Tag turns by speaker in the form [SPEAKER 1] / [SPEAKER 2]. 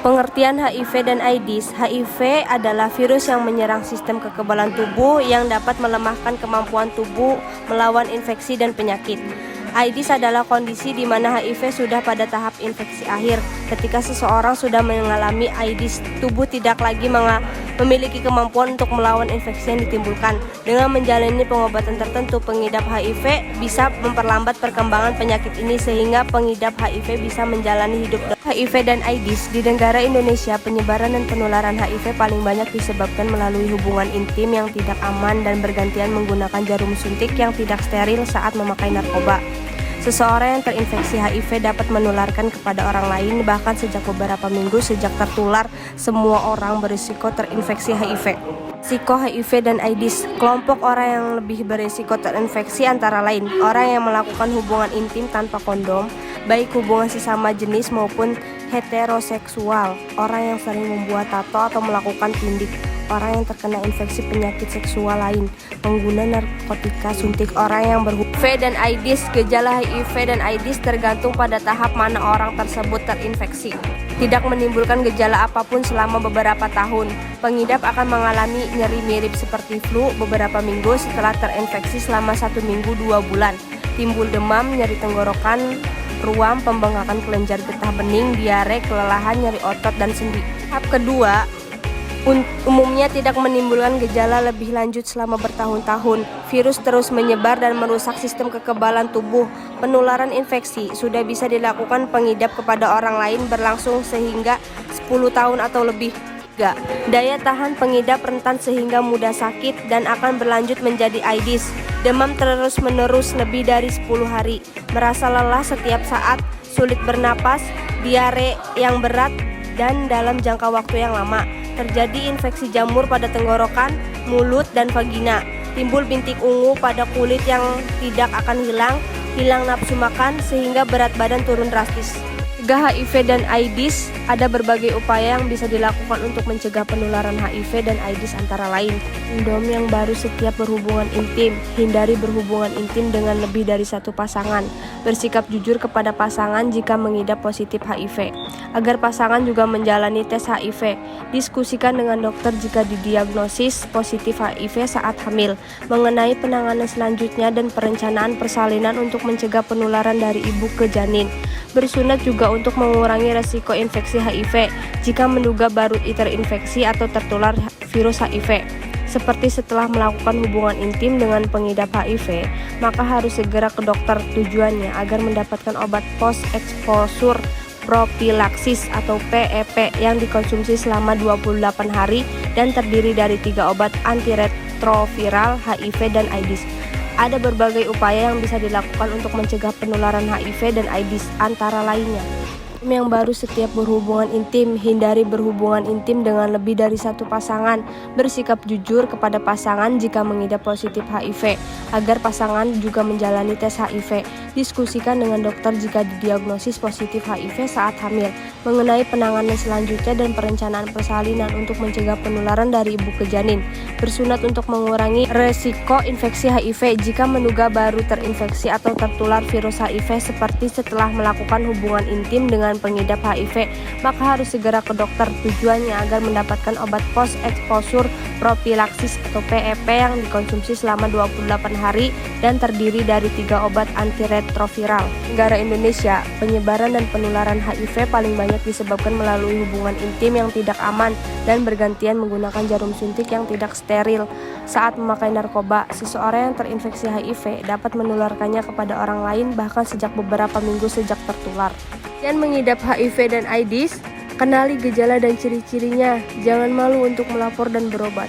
[SPEAKER 1] Pengertian HIV dan AIDS. HIV adalah virus yang menyerang sistem kekebalan tubuh yang dapat melemahkan kemampuan tubuh melawan infeksi dan penyakit. AIDS adalah kondisi di mana HIV sudah pada tahap infeksi akhir. Ketika seseorang sudah mengalami AIDS, tubuh tidak lagi memiliki kemampuan untuk melawan infeksi yang ditimbulkan. Dengan menjalani pengobatan tertentu, pengidap HIV bisa memperlambat perkembangan penyakit ini sehingga pengidap HIV bisa menjalani hidup. HIV dan AIDS. Di negara Indonesia, penyebaran dan penularan HIV paling banyak disebabkan melalui hubungan intim yang tidak aman dan bergantian menggunakan jarum suntik yang tidak steril saat memakai narkoba. Seseorang yang terinfeksi HIV dapat menularkan kepada orang lain bahkan sejak beberapa minggu sejak tertular. Semua orang berisiko terinfeksi HIV. Risiko HIV dan AIDS. Kelompok orang yang lebih berisiko terinfeksi antara lain orang yang melakukan hubungan intim tanpa kondom, baik hubungan sesama jenis maupun heteroseksual, orang yang sering membuat tato atau melakukan tindik, orang yang terkena infeksi penyakit seksual lain, pengguna narkotika suntik, orang yang HIV dan AIDS. Gejala HIV dan AIDS tergantung pada tahap mana orang tersebut terinfeksi. Tidak menimbulkan gejala apapun selama beberapa tahun. Pengidap akan mengalami nyeri mirip seperti flu beberapa minggu setelah terinfeksi selama 1 minggu 2 bulan. Timbul demam, nyeri tenggorokan, ruam, pembengkakan kelenjar getah bening, diare, kelelahan, nyeri otot, dan sendi. Tahap kedua umumnya tidak menimbulkan gejala lebih lanjut selama bertahun-tahun. Virus terus menyebar dan merusak sistem kekebalan tubuh. Penularan infeksi sudah bisa dilakukan pengidap kepada orang lain berlangsung sehingga 10 tahun atau lebih. Daya tahan pengidap rentan sehingga mudah sakit dan akan berlanjut menjadi AIDS. Demam terus-menerus lebih dari 10 hari. Merasa lelah setiap saat, sulit bernapas, diare yang berat, dan dalam jangka waktu yang lama. Terjadi infeksi jamur pada tenggorokan, mulut, dan vagina. Timbul bintik ungu pada kulit yang tidak akan hilang nafsu makan, sehingga berat badan turun drastis. Mencegah HIV dan AIDS. Ada berbagai upaya yang bisa dilakukan untuk mencegah penularan HIV dan AIDS antara lain. Kondom yang baru setiap berhubungan intim. Hindari berhubungan intim dengan lebih dari satu pasangan. Bersikap jujur kepada pasangan jika mengidap positif HIV. Agar pasangan juga menjalani tes HIV. Diskusikan dengan dokter jika didiagnosis positif HIV saat hamil. Mengenai penanganan selanjutnya dan perencanaan persalinan untuk mencegah penularan dari ibu ke janin. Bersunat juga untuk mengurangi resiko infeksi HIV jika menduga baru terinfeksi atau tertular virus HIV. Seperti setelah melakukan hubungan intim dengan pengidap HIV, maka harus segera ke dokter tujuannya agar mendapatkan obat post exposure propilaksis atau PEP yang dikonsumsi selama 28 hari dan terdiri dari 3 obat antiretroviral HIV dan AIDS. Ada berbagai upaya yang bisa dilakukan untuk mencegah penularan HIV dan AIDS antara lainnya. Yang baru setiap berhubungan intim. Hindari berhubungan intim dengan lebih dari satu pasangan. Bersikap jujur kepada pasangan jika mengidap positif HIV, agar pasangan juga menjalani tes HIV. Diskusikan dengan dokter jika didiagnosis positif HIV saat hamil. Mengenai penanganan selanjutnya dan perencanaan persalinan untuk mencegah penularan dari ibu ke janin. Bersunat untuk mengurangi resiko infeksi HIV jika menduga baru terinfeksi atau tertular virus HIV, seperti setelah melakukan hubungan intim dengan pengidap HIV, maka harus segera ke dokter tujuannya agar mendapatkan obat post exposure propilaksis atau PEP yang dikonsumsi selama 28 hari dan terdiri dari 3 obat antiretroviral. Negara Indonesia, penyebaran dan penularan HIV paling banyak disebabkan melalui hubungan intim yang tidak aman dan bergantian menggunakan jarum suntik yang tidak steril. Saat memakai narkoba, seseorang yang terinfeksi HIV dapat menularkannya kepada orang lain bahkan sejak beberapa minggu sejak tertular. Dan mengidap HIV dan AIDS, kenali gejala dan ciri-cirinya. Jangan malu untuk melapor dan berobat.